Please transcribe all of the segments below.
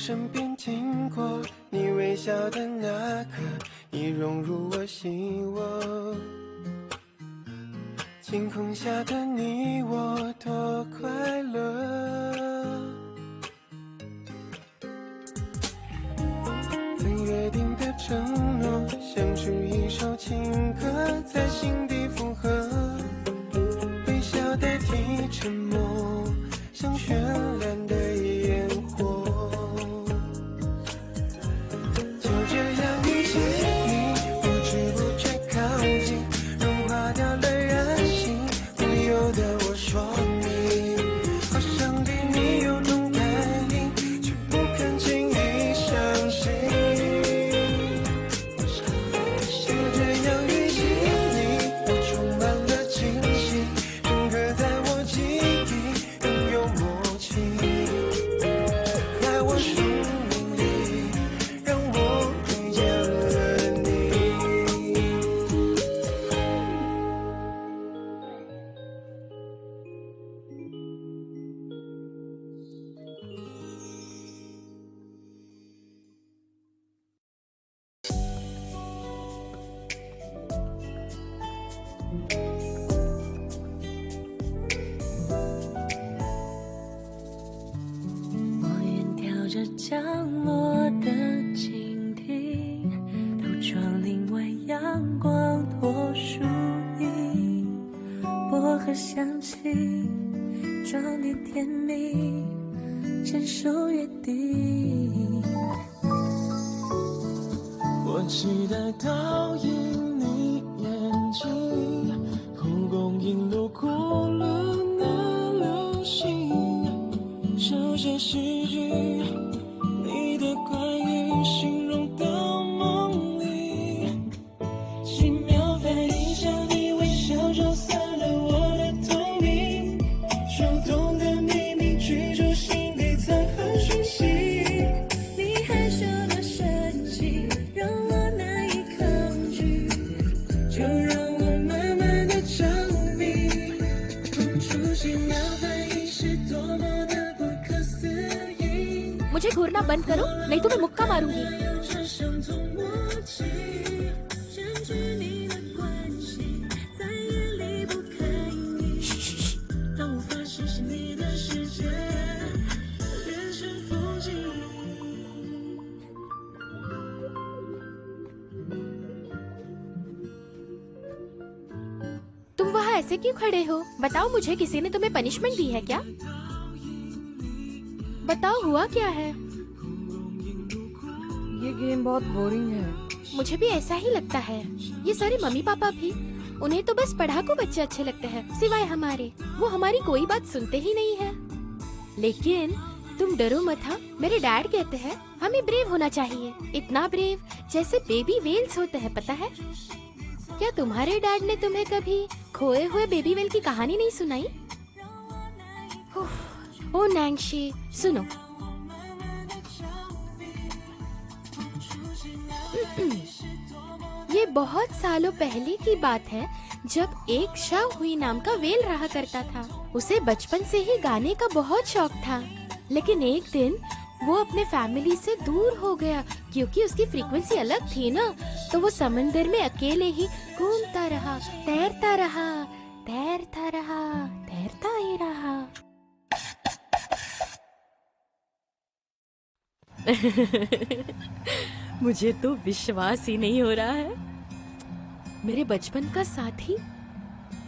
身边经过，你微笑的那刻，已融入我心窝。晴空下的你我多快乐，曾约定的承诺，像是一首情歌，在心底附和。微笑代替沉默，像绚烂的烟火。就这样遇见你，不知不觉靠近，融化掉了任性，不由得我说你，好想对你有种感应，却不肯轻易相信。就这样遇见你，我充满了惊喜，深刻在我记忆，更有默契，在我生命里，让我遇见了你。我远眺着降落的蜻蜓，都窗棂外阳光托树荫，薄荷香气装点甜蜜，牵手约定。我期待倒映你眼睛，蒲公英路过了那流星，小小戏剧，你的关于形容到梦里，奇妙反应像你微笑照散了我的透明，手动的秘密追逐心底藏好讯息。你害羞的神情让我难以抗拒，就让我慢慢的着迷。出现秒反应是多么的不可思议。 मुझे घूरना बंद करो, नहीं तो मैं मुक्का मारूंगी। 有着相同默契，占据你的关系，在夜里不可以。当我发现是你的世界变成风景。 तुम वहाँ ऐसे क्यों खड़े हो? बताओ मुझे, किसी ने तुम्हें पनिशमेंट दी है क्या? बताओ हुआ क्या है? ये गेम बहुत बोरिंग है। मुझे भी ऐसा ही लगता है। ये सारे मम्मी पापा भी, उन्हें तो बस पढ़ाकू बच्चे अच्छे लगते हैं, सिवाय हमारे। वो हमारी कोई बात सुनते ही नहीं है। लेकिन तुम डरो मत, हाँ? मेरे डैड कहते हैं हमें ब्रेव होना चाहिए, इतना ब्रेव जैसे बेबी वेल्स होते हैं, पता है? क्या तुम्हारे डैड ने तुम्हें कभी खोए हुए बेबी वेल की कहानी नहीं सुनाई? ओ नैंशी, सुनो। ये बहुत सालों पहले की बात है, जब एक शाओ हुई नाम का वेल रहा करता था। उसे बचपन से ही गाने का बहुत शौक था, लेकिन एक दिन वो अपने फैमिली से दूर हो गया क्योंकि उसकी फ्रीक्वेंसी अलग थी ना। तो वो समंदर में अकेले ही घूमता रहा, तैरता रहा, तैरता रहा, तैरता ही रहा। मुझे तो विश्वास ही नहीं हो रहा है। मेरे बचपन का साथी,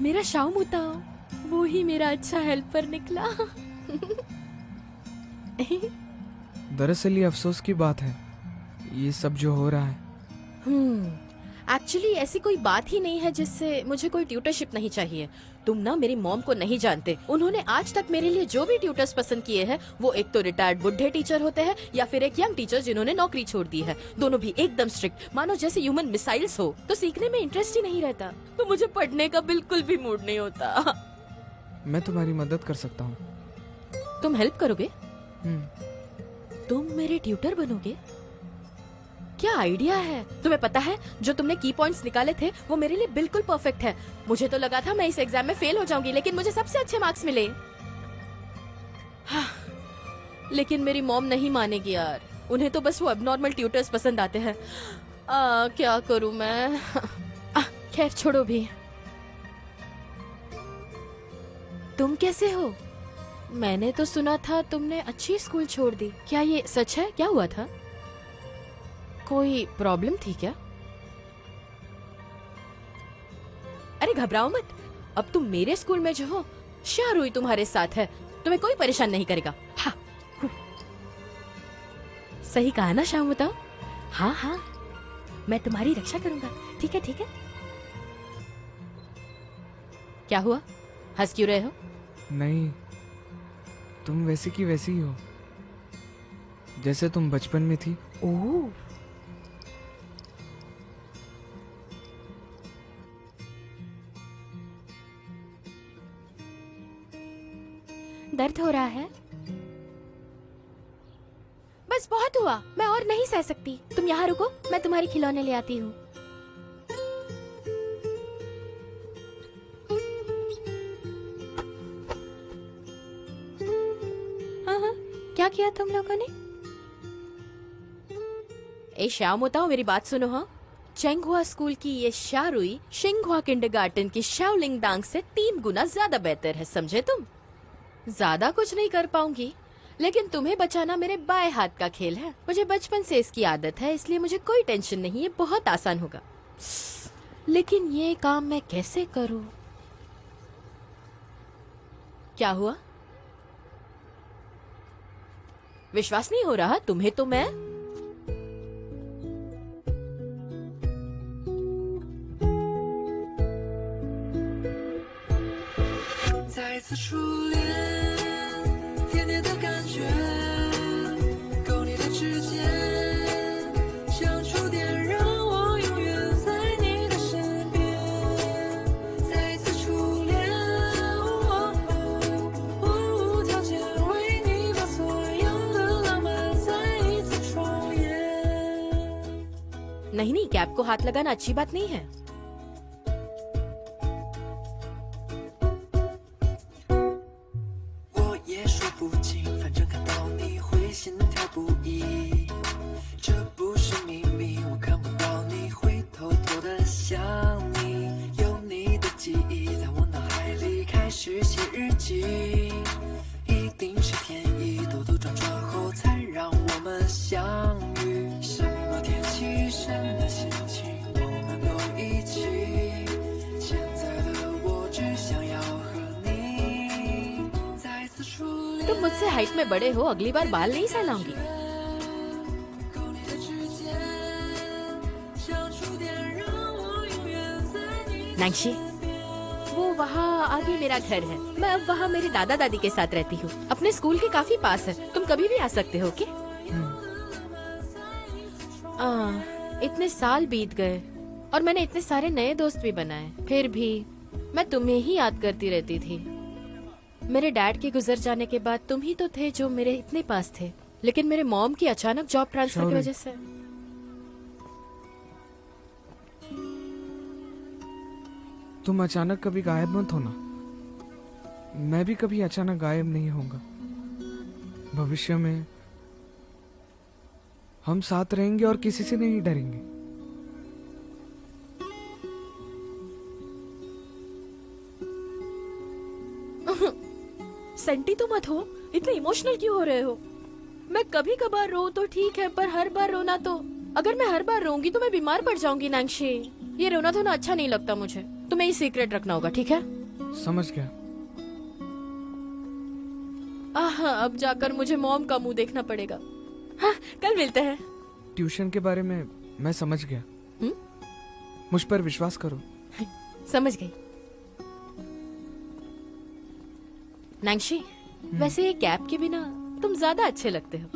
मेरा शाओ मुताओ, वो ही मेरा अच्छा हेल्पर निकला। दरअसल ये अफसोस की बात है, ये सब जो हो रहा है। एक्चुअली ऐसी कोई बात ही नहीं है जिससे मुझे कोई ट्यूटरशिप नहीं चाहिए। तुम ना मेरी मॉम को नहीं जानते। उन्होंने आज तक मेरे लिए जो भी ट्यूटर्स पसंद किए हैं, वो एक तो रिटायर्ड बुढ़े टीचर होते हैं या फिर एक यंग टीचर जिन्होंने नौकरी छोड़ दी है। दोनों भी एकदम स्ट्रिक्ट, मानो जैसे ह्यूमन मिसाइल्स हो। तो सीखने में इंटरेस्ट ही नहीं रहता, तो मुझे पढ़ने का बिल्कुल भी मूड नहीं होता। मैं तुम्हारी मदद कर सकता हूँ। तुम हेल्प करोगे? तुम मेरे ट्यूटर बनोगे? क्या आइडिया है। तुम्हें पता है, जो तुमने की पॉइंट्स निकाले थे वो मेरे लिए बिल्कुल परफेक्ट है। मुझे तो लगा था मैं इस एग्जाम में फेल हो जाऊंगी, लेकिन मुझे सबसे अच्छे मार्क्स मिले। हाँ, लेकिन मेरी मॉम नहीं मानेगी यार। उन्हें तो बस वो एबनॉर्मल ट्यूटर्स पसंद आते हैं। क्या करूं मैं? खैर छोड़ो भी। तुम कैसे हो? मैंने तो सुना था तुमने अच्छी स्कूल छोड़ दी। क्या ये सच है? क्या हुआ था? कोई प्रॉब्लम थी क्या? अरे घबराओ मत, अब तुम मेरे स्कूल में जो हो, शाहरुई तुम्हारे साथ है, तुम्हें कोई परेशान नहीं करेगा। हाँ सही कहा ना शाम, बताओ? हाँ हाँ, मैं तुम्हारी रक्षा करूंगा। ठीक है ठीक है। क्या हुआ, हंस क्यों रहे हो? नहीं, तुम वैसी की वैसी ही हो जैसे तुम बचपन में थी। ओह, दर्द हो रहा है? बस बहुत हुआ, मैं और नहीं सह सकती। तुम यहाँ रुको, मैं तुम्हारे खिलौने ले आती हूँ। हाँ हाँ, क्या किया तुम लोगों ने? ए श्याम, बताओ, मेरी बात सुनो। हाँ, चेंगहुआ स्कूल की ये शारुई शिंगहुआ किंडरगार्टन की शाओलिंग डांग से 3 गुना ज्यादा बेहतर है, समझे तुम? ज्यादा कुछ नहीं कर पाऊंगी, लेकिन तुम्हें बचाना मेरे बाएं हाथ का खेल है। मुझे बचपन से इसकी आदत है, इसलिए मुझे कोई टेंशन नहीं, ये बहुत आसान होगा। लेकिन ये काम मैं कैसे करूं? क्या हुआ? विश्वास नहीं हो रहा तुम्हें? तो मैं再次初恋，甜甜的感觉，勾你的指尖，像触电，让我永远在你的身边。再次初恋，我无条件为你把所有的浪漫再一次重演。 नहीं नहीं, कैप को हाथ लगाना अच्छी बात नहीं है।我也说不清，反正看到你会心跳不已，这不是秘密，我看不到你会偷偷的想你，有你的记忆在我脑海里开始写日记，一定是天意，兜兜转转后才让我们相遇。什么天气，什么心情，我们都一起。现在的我只想要和你再次初恋。 तुम मुझसे हाइट में बड़े हो, अगली बार बाल नहीं सहलाऊंगी। 勾你的指尖，像触电，让我永远在你。 नैंशी, वो वहाँ आगे मेरा घर है। मैं अब वहाँ मेरे दादा दादी के साथ रहती हूँ। अपने स्कूल के काफी पास है, तुम कभी भी आ सकते हो। क्या? इतने साल बीत गए और मैंने इतने सारे नए दोस्त भी बनाए, फिर भी मैं तुम्हें ही याद करती रहती थी। मेरे डैड के गुजर जाने के बाद तुम ही तो थे जो मेरे इतने पास थे, लेकिन मेरे मॉम की अचानक जॉब ट्रांसफर की वजह से। तुम अचानक कभी गायब मत होना, मैं भी कभी अचानक गायब नहीं होऊंगा। भविष्य में हम साथ रहेंगे और किसी से नहीं डरेंगे। सेंटी तो मत हो, इतने इमोशनल क्यों हो रहे हो? मैं कभी कभार रो तो ठीक है, पर हर बार रोना तो, अगर मैं हर बार रोऊंगी तो मैं बीमार पड़ जाऊंगी नैंशी। ये रोना धोना अच्छा नहीं लगता मुझे। तुम्हें ये सीक्रेट रखना होगा, ठीक है? समझ गया। अब जाकर मुझे मॉम का मुंह देखना पड़ेगा। हाँ, कल मिलते हैं। ट्यूशन के बारे में मैं समझ गया। मुझ पर विश्वास करो। समझ गई। नैंशी, वैसे ये कैप के बिना तुम ज्यादा अच्छे लगते हो।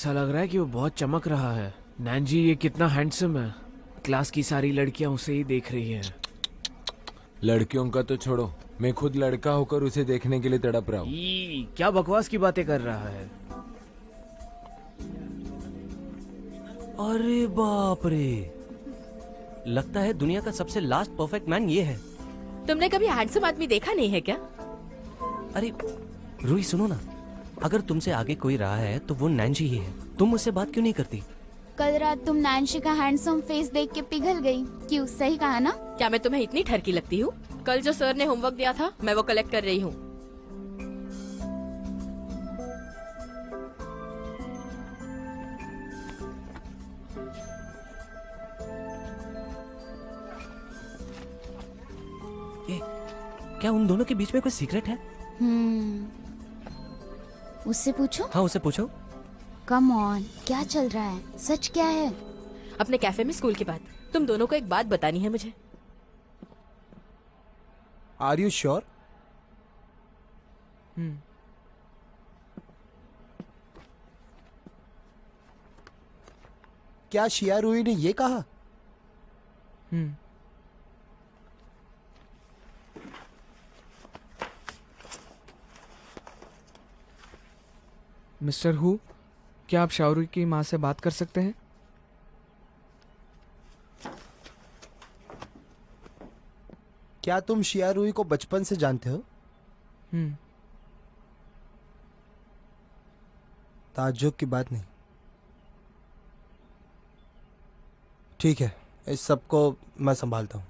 ऐसा लग रहा है कि वो बहुत चमक रहा है। नैनजी, ये कितना हैंडसम है। क्लास की सारी लड़कियां उसे ही देख रही हैं। लड़कियों का तो छोड़ो, मैं खुद लड़का होकर उसे देखने के लिए तड़प रहा हूँ। क्या बकवास की बातें कर रहा है। अरे बाप रे, लगता है दुनिया का सबसे लास्ट परफेक्ट मैन ये है। तुमने कभी हैंडसम आदमी देखा नहीं है क्या? अरे रूही सुनो ना, अगर तुमसे आगे कोई रहा है तो वो नैंजी ही है। तुम उससे बात क्यों नहीं करती? कल रात तुम नैन्सी का हैंडसम फेस देख के पिघल गई। क्यों, सही कहा ना? क्या मैं तुम्हें इतनी ठरकी लगती हूँ? कल जो सर ने होमवर्क दिया था मैं वो कलेक्ट कर रही हूँ। क्या उन दोनों के बीच में कोई सीक्रेट है? उससे पूछो। हाँ उससे पूछो। कम ऑन, क्या चल रहा है? सच क्या है? अपने कैफे में स्कूल की बात। तुम दोनों को एक बात बतानी है मुझे। Are you sure? क्या शिया रूही ने ये कहा? मिस्टर हु, क्या आप शाओरुई की माँ से बात कर सकते हैं? क्या तुम शिया रूही को बचपन से जानते हो? ताज्जुब की बात नहीं। ठीक है, इस सब को मैं संभालता हूँ।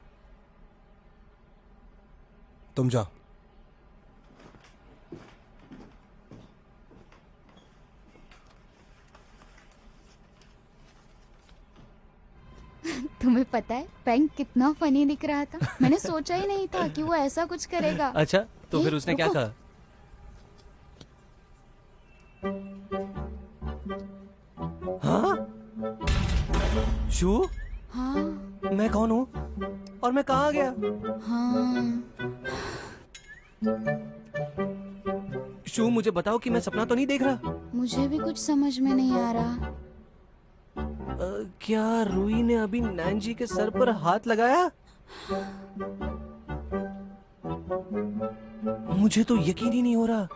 तुम जाओ। तुम्हें पता है पेंग कितना फनी दिख रहा था? मैंने सोचा ही नहीं था कि वो ऐसा कुछ करेगा। अच्छा, तो फिर उसने क्या रुको। कहा? हाँ? शू? हाँ मैं कौन हूँ और मैं कहाँ गया? हाँ, शू, मुझे बताओ कि मैं सपना तो नहीं देख रहा। मुझे भी कुछ समझ में नहीं आ रहा। क्या रूही ने अभी नैंजी के सर पर हाथ लगाया? मुझे तो यकीन ही नहीं हो रहा।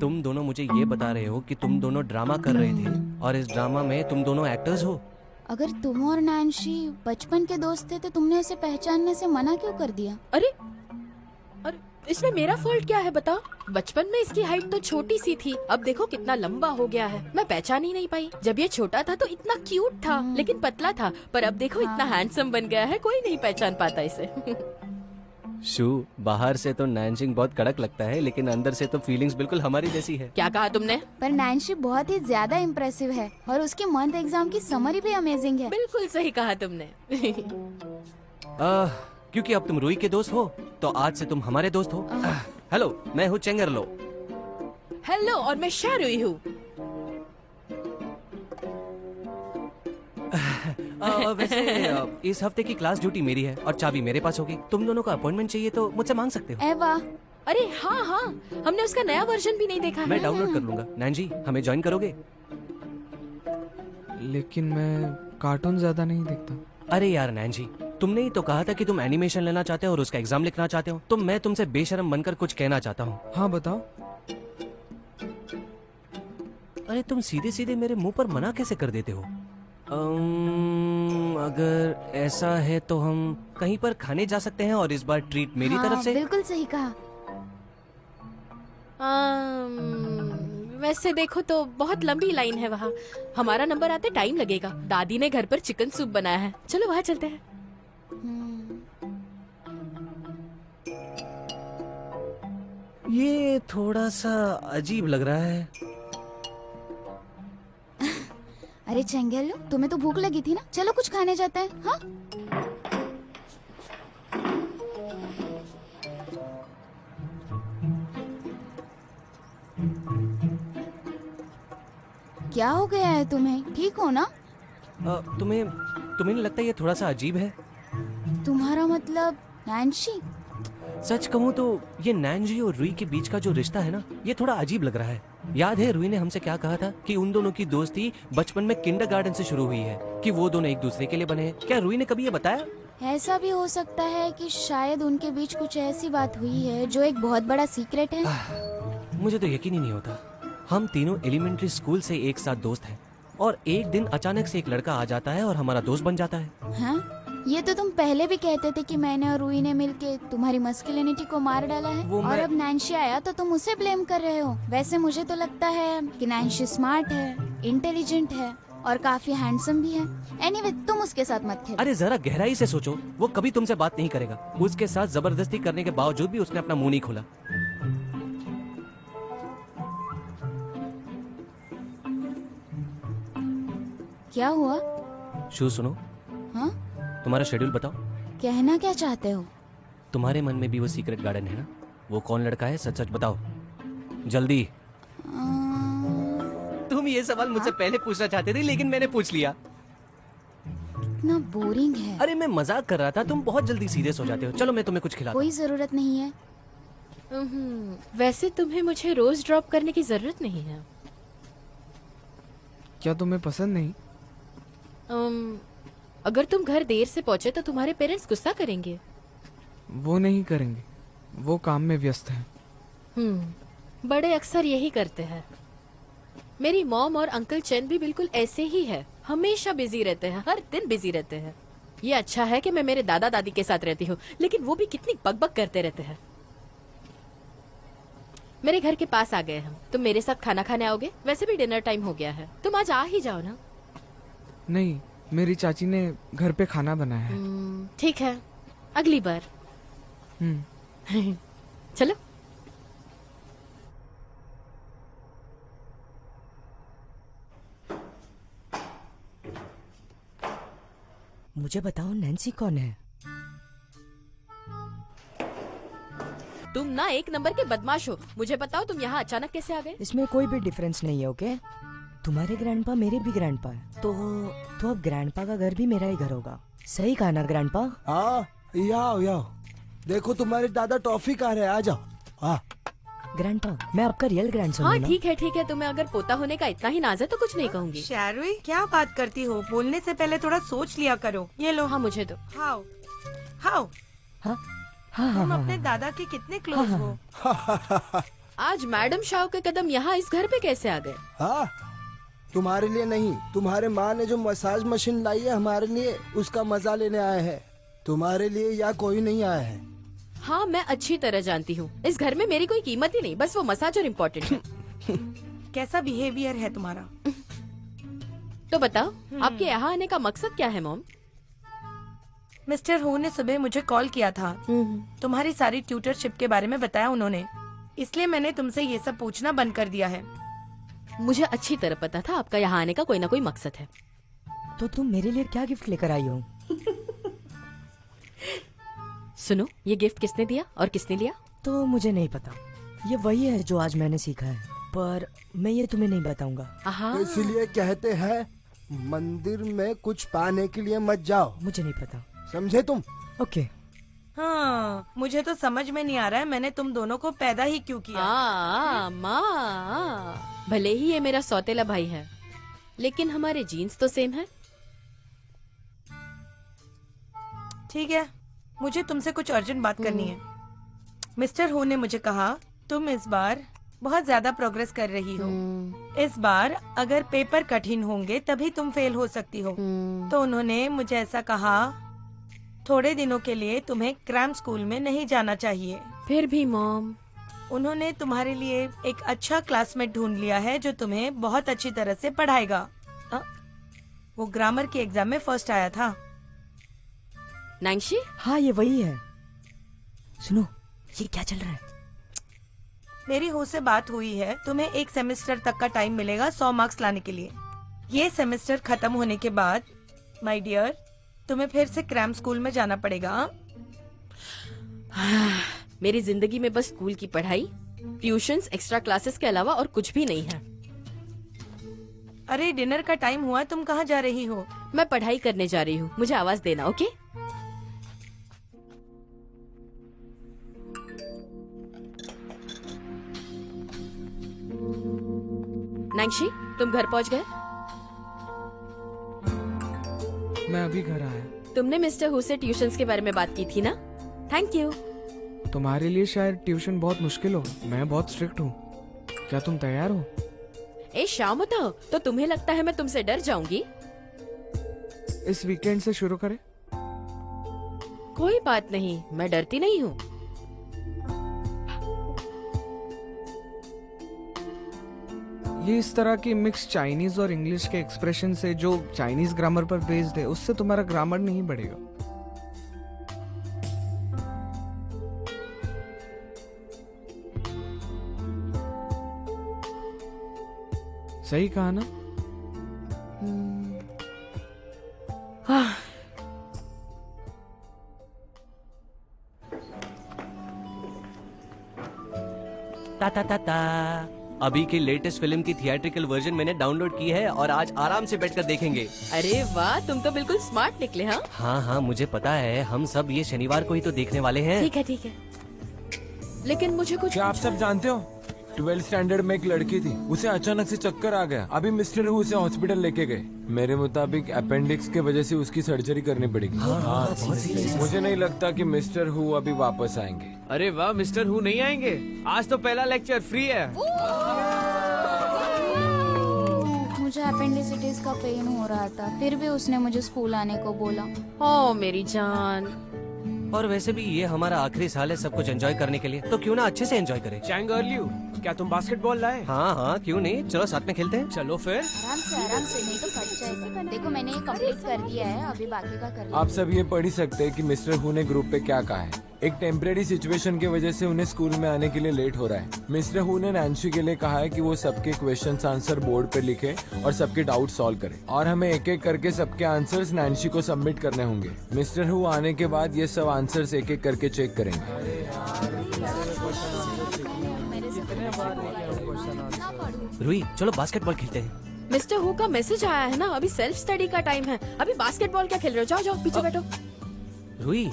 तुम दोनों मुझे ये बता रहे हो कि तुम दोनों ड्रामा कर रहे थे और इस ड्रामा में तुम दोनों एक्टर्स हो? अगर तुम और नैन्सी बचपन के दोस्त थे तो तुमने उसे पहचानने से मना क्यों कर दिया? अरे इसमें मेरा फॉल्ट क्या है बताओ? बचपन में इसकी हाइट तो छोटी सी थी, अब देखो कितना लंबा हो गया है। मैं पहचान ही नहीं पाई। जब ये छोटा था तो इतना क्यूट था लेकिन पतला था, पर अब देखो इतना हैंडसम बन गया है, कोई नहीं पहचान पाता इसे। शू, बाहर से तो नैनजिंग बहुत कड़क लगता है लेकिन अंदर से तो फीलिंग्स बिल्कुल हमारी जैसी है। क्या कहा तुमने? पर नैन्सी बहुत ही ज्यादा इम्प्रेसिव है और उसकी मंथ एग्जाम की समरी भी अमेजिंग है। बिल्कुल सही कहा तुमने। क्योंकि अब तुम रूही के दोस्त हो तो आज से तुम हमारे दोस्त हो। हेलो, मैं हूँ चेंगरलो। हेलो, और मैं शारुई हूँ। वैसे इस हफ्ते की क्लास ड्यूटी मेरी है और चाबी मेरे पास होगी। तुम दोनों का अपॉइंटमेंट चाहिए तो मुझसे मांग सकते हो। एवा, अरे हाँ हाँ, हमने उसका नया वर्जन भी नहीं देखा मैं है। डाउनलोड कर लूंगा। नैनजी, हमें ज्वाइन करोगे? लेकिन मैं कार्टून ज्यादा नहीं देखता। अरे यार नैनजी, तुमने ही तो कहा था कि तुम एनिमेशन लेना चाहते हो और उसका एग्जाम लिखना चाहते हो। तो मैं तुमसे बेशर्म बनकर कुछ कहना चाहता हूँ। हाँ बताओ। अरे तुम सीधे सीधे मेरे मुंह पर मना कैसे कर देते हो? अगर ऐसा है तो हम कहीं पर खाने जा सकते हैं और इस बार ट्रीट मेरी तरफ से। बिल्कुल सही कहा। वैसे देखो तो बहुत लंबी लाइन है वहाँ। हमारा नंबर आते टाइम लगेगा। दादी ने घर पर चिकन सूप बनाया है, चलो वहाँ चलते हैं। ये थोड़ा सा अजीब लग रहा है। अरे चेंगेलो, तुम्हें तो भूख लगी थी ना? चलो कुछ खाने जाते हैं। हाँ, क्या हो गया है तुम्हें? ठीक हो ना? तुम्हें नहीं लगता ये थोड़ा सा अजीब है? तुम्हारा मतलब नैन्सी? सच कहूँ तो ये नैन्जी और रुई के बीच का जो रिश्ता है ना, ये थोड़ा अजीब लग रहा है। याद है रुई ने हमसे क्या कहा था कि उन दोनों की दोस्ती बचपन में किंडरगार्टन से शुरू हुई है, कि वो दोनों एक दूसरे के लिए बने हैं। क्या रुई ने कभी ये बताया? ऐसा भी हो सकता है कि शायद उनके बीच कुछ ऐसी बात हुई है जो एक बहुत बड़ा सीक्रेट है। मुझे तो यकीन ही नहीं होता। हम तीनों एलिमेंट्री स्कूल से एक साथ दोस्त हैं और एक दिन अचानक से एक लड़का आ जाता है और हमारा दोस्त बन जाता है। हाँ? ये तो तुम पहले भी कहते थे कि मैंने और रूही ने मिलके तुम्हारी मस्कुलिनिटी को मार डाला है, और अब नैन्सी आया तो तुम उसे ब्लेम कर रहे हो। वैसे मुझे तो लगता है कि नैन्सी स्मार्ट है, इंटेलिजेंट है और काफी हैंडसम भी है। एनीवे, तुम उसके साथ मत खेलो। अरे जरा गहराई से सोचो, वो कभी तुमसे बात नहीं करेगा। उसके साथ जबरदस्ती करने के बावजूद भी उसने अपना मुंह नहीं खोला। क्या हुआ? शू सुनो। हाँ? तुम्हारा शेड्यूल बताओ। कहना क्या चाहते हो? तुम्हारे मन में भी वो सीक्रेट गार्डन है ना? वो कौन लड़का है? सच सच बताओ जल्दी। तुम ये सवाल मुझसे पहले पूछना चाहते थे, लेकिन मैंने पूछ लिया। इतना बोरिंग है। अरे मैं मजाक कर रहा था, तुम बहुत जल्दी सीरियस हो जाते हो। चलो मैं तुम्हें कुछ खिलाता हूं। कोई जरूरत नहीं है। वैसे तुम्हें मुझे रोज ड्रॉप करने की जरूरत नहीं है। क्या तुम्हें पसंद नहीं? अगर तुम घर देर से पहुंचे तो तुम्हारे पेरेंट्स गुस्सा करेंगे। वो नहीं करेंगे, वो काम में व्यस्त हैं। बड़े अक्सर यही करते हैं। मेरी मॉम और अंकल चैन भी बिल्कुल ऐसे ही है, हमेशा बिजी रहते हैं, हर दिन बिजी रहते हैं। ये अच्छा है कि मैं मेरे दादा दादी के साथ रहती हूँ, लेकिन वो भी कितनी बकबक करते रहते हैं। मेरे घर के पास आ गए हम, तुम मेरे साथ खाना खाने आओगे? वैसे भी डिनर टाइम हो गया है, तुम आज आ ही जाओ ना। नहीं, मेरी चाची ने घर पे खाना बनाया है। ठीक है, अगली बार। चलो। मुझे बताओ नैन्सी कौन है? तुम ना एक नंबर के बदमाश हो। मुझे बताओ तुम यहाँ अचानक कैसे आ गए? इसमें कोई भी डिफरेंस नहीं है, ओके? तुम्हारे ग्रैंडपा मेरे भी ग्रैंडपा है, तो अब ग्रैंडपा का घर भी मेरा ही घर होगा। सही कहा ना ग्रैंडपा? हाँ, आओ। देखो तुम्हारे दादा टॉफी खा रहे हैं, आ जाओ। हाँ ग्रैंडपा, मैं आपका रियल ग्रैंडसन हूँ हाँ ना? ठीक है। तुम्हें अगर पोता होने का इतना ही नाज है तो कुछ नहीं कहूँगी। शारुई, क्या बात करती हो? बोलने से पहले थोड़ा सोच लिया करो। ये लो। हाँ मुझे दो। हाउ हाँ, तुम अपने दादा के कितने क्लोज हो? आज मैडम शाह के कदम यहाँ इस घर पे कैसे आ गए? हाँ, तुम्हारे लिए नहीं, तुम्हारे माँ ने जो मसाज मशीन लाई है हमारे लिए, उसका मजा लेने आए हैं। तुम्हारे लिए या कोई नहीं आया है। हाँ मैं अच्छी तरह जानती हूँ, इस घर में मेरी कोई कीमत ही नहीं, बस वो मसाज और इम्पोर्टेंट है। कैसा बिहेवियर है तुम्हारा? तो बताओ आपके यहाँ आने का मकसद क्या है मॉम? मिस्टर हो ने सुबह मुझे कॉल किया था, तुम्हारी सारी ट्यूटरशिप के बारे में बताया उन्होंने, इसलिए मैंने तुमसे ये सब पूछना बंद कर दिया है। मुझे अच्छी तरह पता था आपका यहाँ आने का कोई ना कोई मकसद है। तो तुम मेरे लिए क्या गिफ्ट लेकर आई हो? सुनो, ये गिफ्ट किसने दिया और किसने लिया? तो मुझे नहीं पता, ये वही है जो आज मैंने सीखा है, पर मैं ये तुम्हें नहीं बताऊंगा। तो इसलिए कहते हैं मंदिर में कुछ पाने के लिए मत जाओ। मुझे नहीं पता, समझे तुम? ओके। हाँ, मुझे तो समझ में नहीं आ रहा है मैंने तुम दोनों को पैदा ही क्यों किया। माँ, भले ही ये मेरा सौतेला भाई है, लेकिन हमारे जीन्स तो सेम है। ठीक है, मुझे तुमसे कुछ अर्जेंट बात करनी है। मिस्टर हो ने मुझे कहा तुम इस बार बहुत ज्यादा प्रोग्रेस कर रही हो। इस बार अगर पेपर कठिन होंगे तभी तुम फेल हो सकती हो। तो उन्होंने मुझे ऐसा कहा, थोड़े दिनों के लिए तुम्हें क्रैम स्कूल में नहीं जाना चाहिए। फिर भी मॉम, उन्होंने तुम्हारे लिए एक अच्छा क्लासमेट ढूंढ लिया है जो तुम्हें बहुत अच्छी तरह से पढ़ाएगा। वो ग्रामर के एग्जाम में फर्स्ट आया था। नैन्सी? हाँ ये वही है। सुनो, ये क्या चल रहा है? मेरी हो से बात हुई है, तुम्हें एक सेमेस्टर तक का टाइम मिलेगा 100 मार्क्स लाने के लिए। ये सेमेस्टर खत्म होने के बाद माय डियर, तुम्हें फिर से क्रैम स्कूल में जाना पड़ेगा। मेरी जिंदगी में बस स्कूल की पढ़ाई, ट्यूशंस, एक्स्ट्रा क्लासेस के अलावा और कुछ भी नहीं है। अरे डिनर का टाइम हुआ, तुम कहाँ जा रही हो? मैं पढ़ाई करने जा रही हूँ, मुझे आवाज देना, ओके? नैंशी, तुम घर पहुँच गए? मैं अभी घर आया। तुमने मिस्टर हु से ट्यूशंस के बारे में बात की थी ना? Thank you. तुम्हारे लिए शायद ट्यूशन बहुत मुश्किल हो, मैं बहुत स्ट्रिक्ट हूँ। क्या तुम तैयार हो? ए शाम बताओ, तो तुम्हें लगता है मैं तुमसे डर जाऊंगी? इस वीकेंड से शुरू करें? कोई बात नहीं, मैं डरती नहीं हूँ। ये इस तरह की मिक्स चाइनीज और इंग्लिश के एक्सप्रेशन से जो चाइनीज ग्रामर पर बेस्ड है, उससे तुम्हारा ग्रामर नहीं बढ़ेगा। सही कहा ना? ता ता ता ता। अभी की लेटेस्ट फिल्म की थिएट्रिकल वर्जन मैंने डाउनलोड की है और आज आराम से बैठकर देखेंगे। अरे वाह, तुम तो बिल्कुल स्मार्ट निकले। हाँ हाँ हाँ, मुझे पता है, हम सब ये शनिवार को ही तो देखने वाले हैं। ठीक है ठीक है, लेकिन मुझे कुछ क्या आप सब जानते हो 12th स्टैंडर्ड में एक लड़की थी, उसे अचानक से चक्कर आ गया। अभी मिस्टर हु उसे हॉस्पिटल लेके गए। मेरे मुताबिक अपेंडिक्स के वजह से उसकी सर्जरी करनी पड़ेगी। हाँ, मुझे नहीं लगता कि मिस्टर हु अभी वापस आएंगे। अरे वाह, मिस्टर हु नहीं आएंगे? आज तो पहला लेक्चर फ्री है। मुझे अपेंडिसिटिस का पेन हो रहा था, फिर भी उसने मुझे स्कूल आने को बोला। ओ मेरी जान। और वैसे भी ये हमारा आखिरी साल है सब कुछ एंजॉय करने के लिए, तो क्यों ना अच्छे से एंजॉय करें। चैंग अर्लियू, क्या तुम बास्केटबॉल लाए? हाँ हाँ, क्यों नहीं, चलो साथ में खेलते हैं। चलो फिर। आराम से नहीं तो फट जाएगा। देखो मैंने ये कंप्लीट कर दिया है, अभी बाकी का कर लिया। आप सब ये पढ़ ही सकते हैं कि मिस्टर हु ने ग्रुप पे क्या कहा है। एक टेम्परेरी सिचुएशन की वजह से उन्हें स्कूल में आने के लिए लेट हो रहा है। मिस्टर हु ने नैन्सी के लिए कहा है कि वो सबके क्वेश्चंस आंसर बोर्ड पे लिखे और सबके डाउट सॉल्व करे, और हमें एक एक करके सबके आंसर्स नैन्सी को सबमिट करने होंगे। मिस्टर हु आने के बाद ये सब आंसर्स एक एक करके चेक करेंगे। रुई, चलो बास्केटबॉल खेलते हैं। मिस्टर हु का मैसेज आया है ना, अभी सेल्फ स्टडी का टाइम है। अभी बास्केटबॉल क्या खेल रहे हो? जाओ जाओ पीछे बैठो। रुई,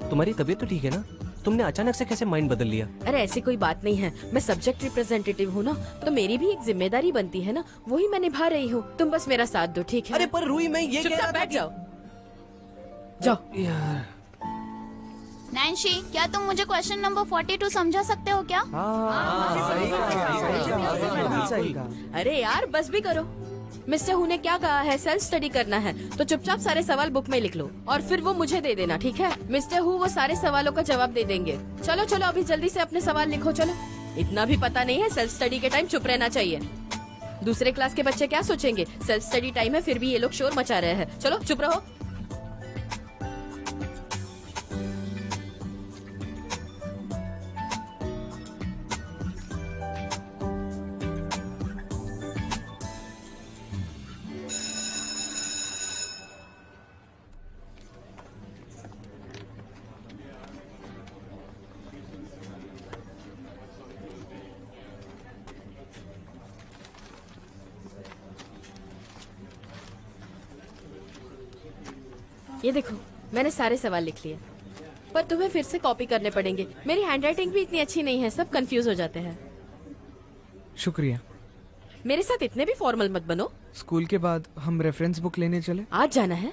तुम्हारी तबीयत तो ठीक है ना? तुमने अचानक से कैसे माइंड बदल लिया? अरे ऐसी कोई बात नहीं है, मैं सब्जेक्ट रिप्रेजेंटेटिव हूँ ना, तो मेरी भी एक जिम्मेदारी बनती है ना, वही मैं निभा रही हूँ। तुम बस मेरा साथ दो, ठीक है? अरे पर रुई, मैं ये चुपचाप बैठ जाओ। जाओ यार। नैन्सी, क्या तुम मुझे क्वेश्चन नंबर 42 समझा सकते हो क्या? सही कहा। अरे यार बस भी करो। मिस्टर हु ने क्या कहा है? सेल्फ स्टडी करना है, तो चुपचाप सारे सवाल बुक में लिख लो और फिर वो मुझे दे देना, ठीक है? मिस्टर हु वो सारे सवालों का जवाब दे देंगे। चलो चलो अभी जल्दी से अपने सवाल लिखो। चलो, इतना भी पता नहीं है, सेल्फ स्टडी के टाइम चुप रहना चाहिए। दूसरे क्लास के बच्चे क्या सोचेंगे? सेल्फ स्टडी टाइम है, फिर भी ये लोग शोर मचा रहे हैं। चलो चुप रहो। ये देखो, मैंने सारे सवाल लिख लिए, पर तुम्हें फिर से कॉपी करने पड़ेंगे। मेरी हैंडराइटिंग भी इतनी अच्छी नहीं है, सब कंफ्यूज हो जाते हैं। शुक्रिया। मेरे साथ इतने भी फॉर्मल मत बनो। स्कूल के बाद हम रेफरेंस बुक लेने चले। आज जाना है?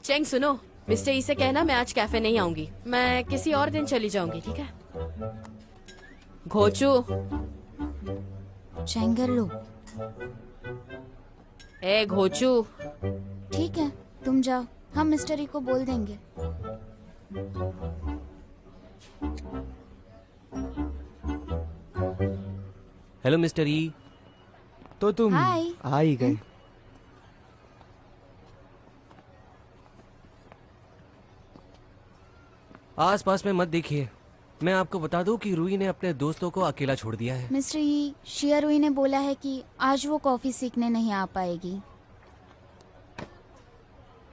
चेंग सुनो, मिस्टर ई से कहना मैं आज कैफे नहीं आऊंगी, मैं किसी और दिन चली जाऊंगी, ठीक है? घोचू। चेंगरलू। ए घोचू। ठीक है, तुम जाओ, हम मिस्टर ई को बोल देंगे। हेलो मिस्टर ई। तो तुम हाय। आ ही गए। आस पास में मत देखिए। मैं आपको बता दूं कि रूही ने अपने दोस्तों को अकेला छोड़ दिया है। मिस्टर ई, शिया रूही ने बोला है कि आज वो कॉफी सीखने नहीं आ पाएगी।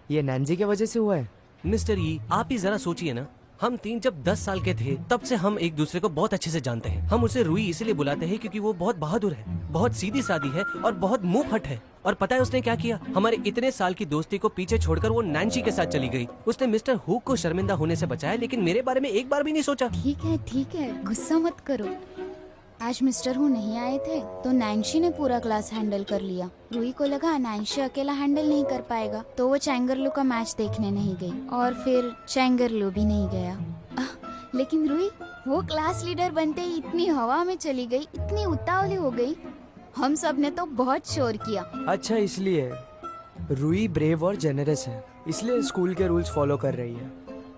ये नैन्सी की वजह से हुआ है? मिस्टर ई, आप ही जरा सोचिए ना, हम तीन जब 10 साल के थे तब से हम एक दूसरे को बहुत अच्छे से जानते हैं। हम उसे रूही इसलिए बुलाते हैं क्योंकि वो बहुत बहादुर है, बहुत सीधी सादी है और बहुत मुंह फट है। और पता है उसने क्या किया? हमारे इतने साल की दोस्ती को पीछे छोड़कर वो नैन्सी के साथ चली गई। उसने मिस्टर हुक को शर्मिंदा होने से बचाया, लेकिन मेरे बारे में एक बार भी नहीं सोचा। ठीक है, गुस्सा मत करो। आज मिस्टर हु नहीं आए थे तो नैन्सी ने पूरा क्लास हैंडल कर लिया। रूही को लगा नैन्सी अकेला हैंडल नहीं कर पाएगा, तो वो चैंगरलू का मैच देखने नहीं गई और फिर चैंगरलू भी नहीं गया। लेकिन रूही वो क्लास लीडर बनते ही इतनी हवा में चली गई, इतनी उतावली हो गई, हम सब ने तो बहुत शोर किया। अच्छा, इसलिए रूही ब्रेव और जेनरस है, इसलिए स्कूल के रूल्स फॉलो कर रही है।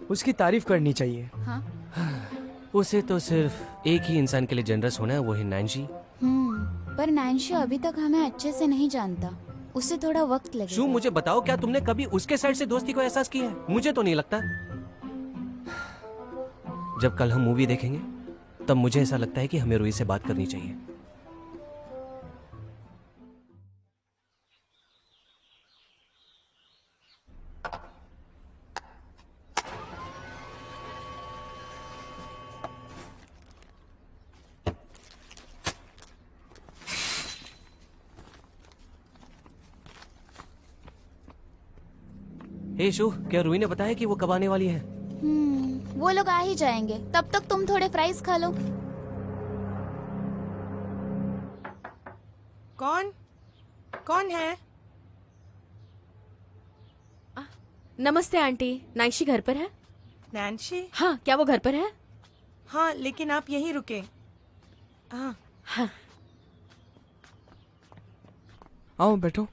उसकी तारीफ करनी चाहिए। हाँ? उसे तो सिर्फ एक ही इंसान के लिए जनरस होना है, वो है नैन्सी। पर नैन्सी अभी तक हमें अच्छे से नहीं जानता, उसे थोड़ा वक्त लगेगा। शू, मुझे बताओ, क्या तुमने कभी उसके साइड से दोस्ती को एहसास किया है? मुझे तो नहीं लगता। जब कल हम मूवी देखेंगे तब मुझे ऐसा लगता है कि हमें रूही से बात करनी चाहिए। हे शू, क्या रूही ने बताया कि वो कब आने वाली है? वो लोग आ ही जाएंगे, तब तक तुम थोड़े फ्राइज खा लो। कौन है? नमस्ते आंटी, नैन्सी घर पर है? नैन्सी? हाँ, क्या वो घर पर है? हाँ, लेकिन आप यहीं रुके। हाँ। आओ बैठो।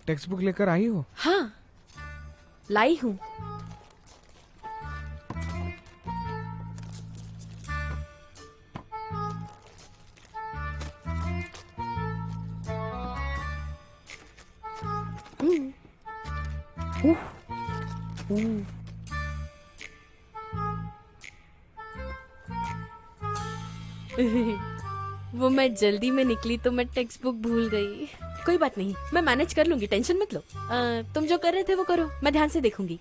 टेक्स्ट बुक लेकर आई हो? हाँ, लाई हूँ। वो मैं जल्दी में निकली तो मैं टेक्स्ट बुक भूल गई। कोई बात नहीं, मैं मैनेज कर लूंगी, टेंशन मत लो। तुम जो कर रहे थे वो करो, मैं ध्यान से देखूंगी।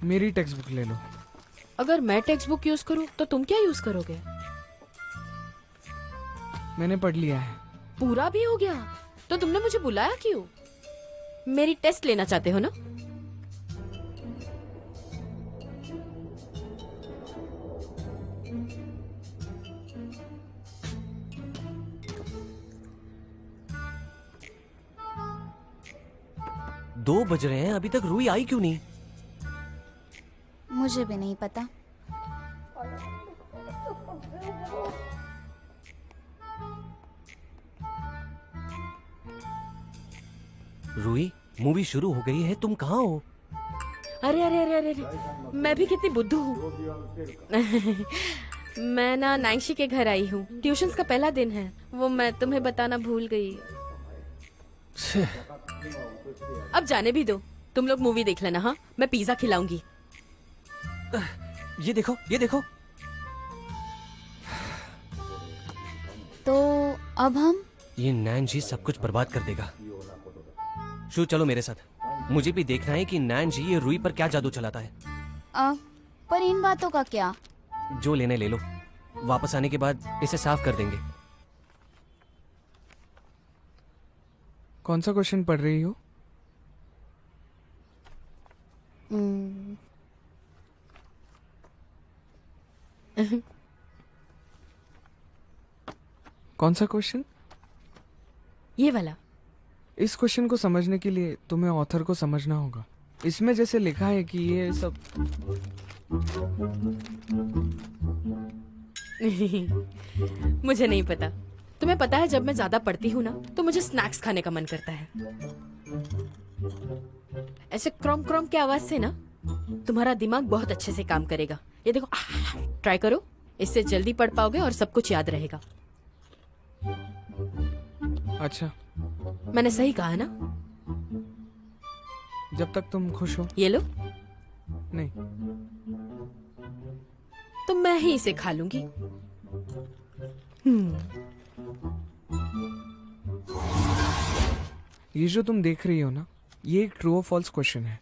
मेरी टेक्स्ट बुक ले लो। अगर मैं टेक्स्ट बुक यूज करूं तो तुम क्या यूज करोगे? मैंने पढ़ लिया है। पूरा भी हो गया? तो तुमने मुझे बुलाया क्यों? मेरी टेस्ट लेना चाहते हो ना? दो बज रहे हैं, अभी तक रूही आई क्यों नहीं? मुझे भी नहीं पता। रूही, मूवी शुरू हो गई है, तुम कहाँ हो? अरे अरे अरे अरे, मैं भी कितनी बुद्धू हूँ। मैं ना नैन्सी के घर आई हूँ, ट्यूशन्स का पहला दिन है, वो मैं तुम्हें बताना भूल गई। अब जाने भी दो, तुम लोग मूवी देख लेना। हाँ, मैं पिज्जा खिलाऊंगी। ये देखो, ये देखो। तो अब हम? ये नैन्सी सब कुछ बर्बाद कर देगा। शू, चलो मेरे साथ, मुझे भी देखना है कि नैन्सी ये रूही पर क्या जादू चलाता है। पर इन बातों का क्या? जो लेने ले लो, वापस आने के बाद इसे साफ कर देंगे। कौन सा क्वेश्चन पढ़ रही हो? कौन सा क्वेश्चन? ये वाला। इस क्वेश्चन को समझने के लिए तुम्हें ऑथर को समझना होगा। इसमें जैसे लिखा है कि ये सब मुझे नहीं पता। तुम्हें पता है, जब मैं ज्यादा पढ़ती हूँ ना तो मुझे स्नैक्स खाने का मन करता है। ऐसे क्रोम क्रोम की आवाज से ना तुम्हारा दिमाग बहुत अच्छे से काम करेगा। ये देखो, ट्राई करो, इससे जल्दी पढ़ पाओगे और सब कुछ याद रहेगा। अच्छा, मैंने सही कहा ना? जब तक तुम खुश हो। ये लो। नहीं, तो मैं ही इसे खा लूंगी। ये जो तुम देख रही हो ना, ये एक ट्रू और फॉल्स क्वेश्चन है।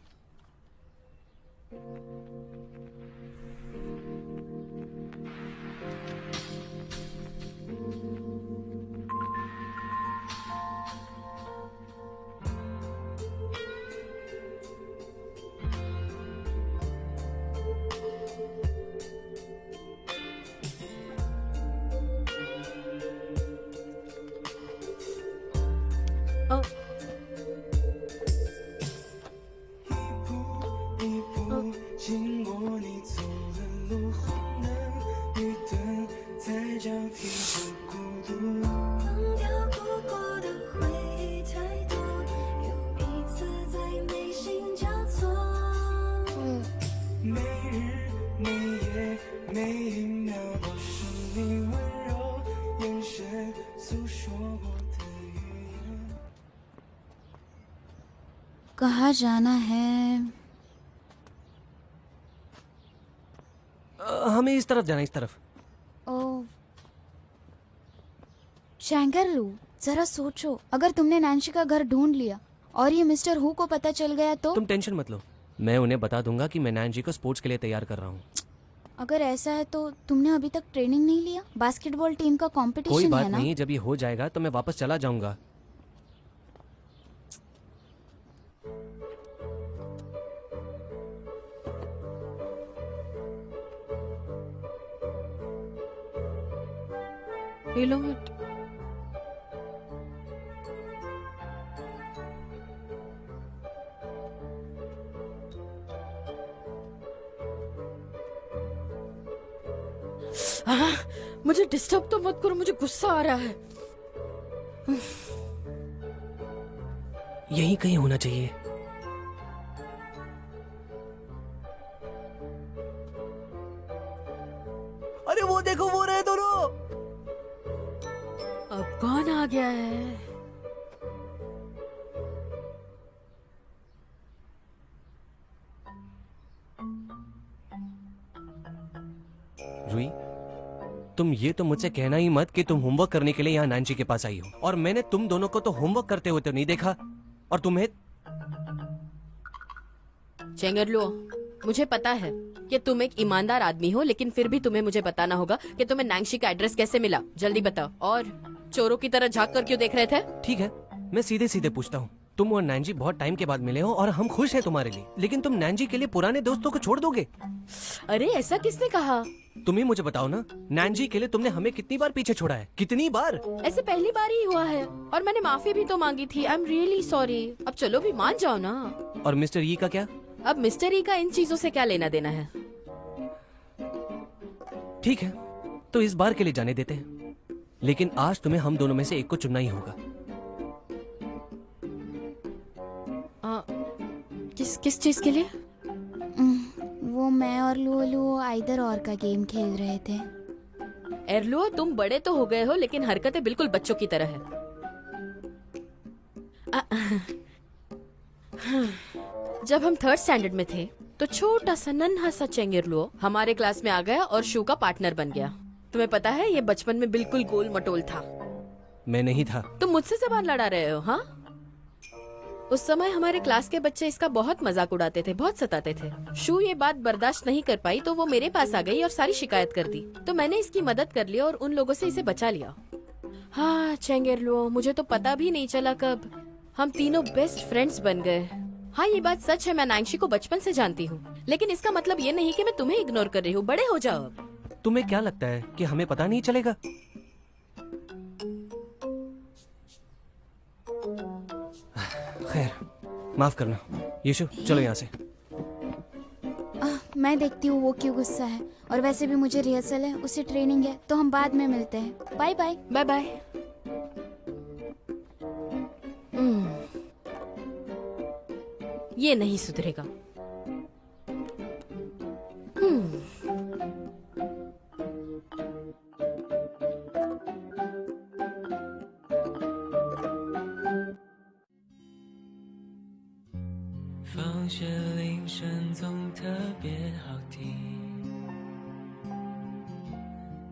कहाँ जाना है? हमें इस तरफ जाना, इस तरफ। ओ चैंगरलू, जरा सोचो, अगर तुमने नैन्सी का घर ढूंढ लिया और ये मिस्टर हु को पता चल गया तो? तुम टेंशन मत लो, मैं उन्हें बता दूंगा कि मैं नैन्सी को स्पोर्ट्स के लिए तैयार कर रहा हूँ। अगर ऐसा है तो तुमने अभी तक ट्रेनिंग नहीं लिया? बास्केटबॉल टीम का कंपटीशन कोई है बात ना? नहीं, जब ये हो जाएगा तो मैं वापस चला जाऊंगा। हिलो मत। मुझे डिस्टर्ब तो मत करो, मुझे गुस्सा आ रहा है। यही कहीं होना चाहिए। अरे वो देखो, वो रहे दोनों। अब कौन आ गया है? रुई, तुम ये तो मुझसे कहना ही मत कि तुम होमवर्क करने के लिए यहाँ नैन्सी के पास आई हो, और मैंने तुम दोनों को तो होमवर्क करते हुए तो नहीं देखा। और तुम्हें चेंगरलो, मुझे पता है कि तुम एक ईमानदार आदमी हो, लेकिन फिर भी तुम्हें मुझे बताना होगा कि तुम्हें नैन्सी का एड्रेस कैसे मिला। जल्दी बताओ। और चोरों की तरह झांक कर क्यों देख रहे थे? ठीक है, मैं सीधे सीधे पूछता हूँ। तुम और नैन्सी बहुत टाइम के बाद मिले हो और हम खुश हैं तुम्हारे लिए, लेकिन तुम नैन्सी के लिए पुराने दोस्तों को छोड़ दोगे? अरे ऐसा किसने कहा? तुम ही मुझे बताओ ना, नैन्सी के लिए तुमने हमें कितनी बार पीछे छोड़ा है? कितनी बार? ऐसे पहली बार ही हुआ है, और मैंने माफी भी तो मांगी थी। I am really sorry. अब चलो भी मान जाओ ना। और मिस्टर ई का क्या? अब मिस्टर ई का इन चीजों से क्या लेना देना है? ठीक है, तो इस बार के लिए जाने देते हैं, लेकिन आज तुम्हें हम दोनों में से एक को चुनना ही होगा। किस चीज के लिए? वो मैं और लुओ आइदर और का गेम खेल रहे थे। एरलुओ, तुम बड़े तो हो गए हो, लेकिन हरकतें बिल्कुल बच्चों की तरह है। जब हम 3rd स्टैंडर्ड में थे तो छोटा सा नन्हा सा चेंगरलुओ हमारे क्लास में आ गया और शू का पार्टनर बन गया। तुम्हें पता है, ये बचपन में बिल्कुल गोल मटोल था। मैं नहीं था। तुम मुझसे जबान लड़ा रहे हो? हाँ, उस समय हमारे क्लास के बच्चे इसका बहुत मजाक उड़ाते थे, बहुत सताते थे। शू ये बात बर्दाश्त नहीं कर पाई तो वो मेरे पास आ गई और सारी शिकायत कर दी। तो मैंने इसकी मदद कर ली और उन लोगों से इसे बचा लिया। हाँ चेंगरलुओ, मुझे तो पता भी नहीं चला कब हम तीनों बेस्ट फ्रेंड्स बन गए। हाँ, ये बात सच है, मैं नैन्सी को बचपन से जानती हूँ, लेकिन इसका मतलब ये नहीं कि मैं तुम्हें इग्नोर कर रही हूँ। बड़े हो जाओ अब। तुम्हें क्या लगता है कि हमें पता नहीं चलेगा? खैर, माफ करना। यीशु, चलो यहाँ से। मैं देखती हूँ वो क्यों गुस्सा है, और वैसे भी मुझे रिहर्सल है, उसे ट्रेनिंग है, तो हम बाद में मिलते हैं। Bye bye. Bye bye. ये नहीं सुधरेगा।放学铃声总特别好听，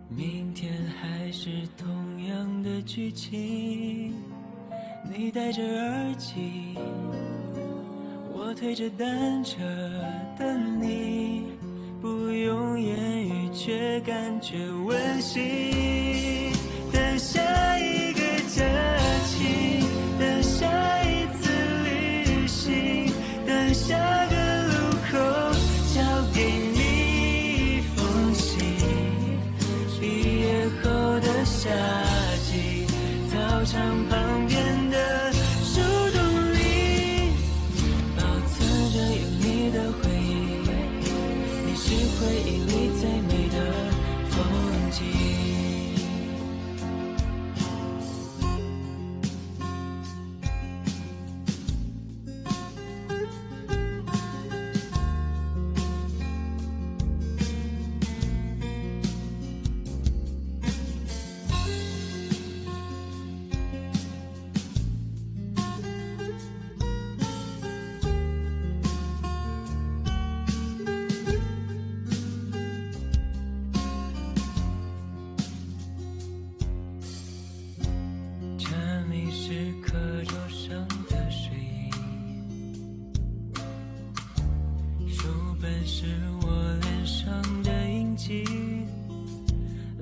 明天还是同样的剧情，你戴着耳机，我推着单车等你，不用言语却感觉温馨。等下一个假期，等下一次旅行，等下个路口交给你一封信。毕业后的夏季，操场旁边的树洞里，保存着有你的回忆，你是回忆里最美的风景。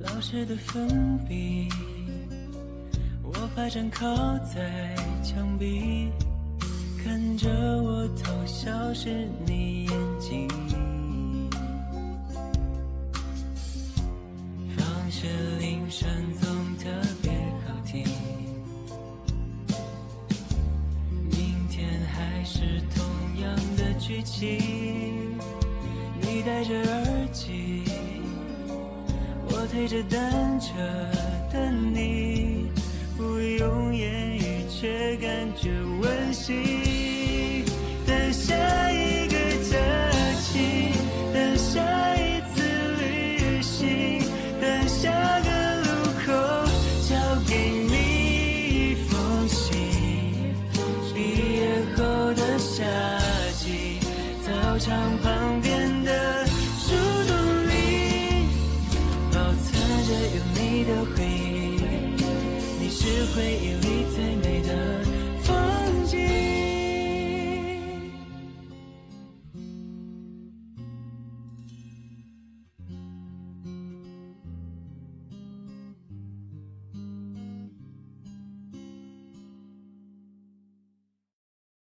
老师的粉笔，我发站靠在墙壁，看着我偷笑时你眼睛。放学铃声总特别好听，明天还是同样的剧情。你戴着耳机，我推着单车等你，不用言语却感觉温馨。等下一个假期，等下一次旅行，等下个路口交给你一封信。毕业后的夏季，操场旁边的树洞里，保存着有你的回忆，你是回忆里最美的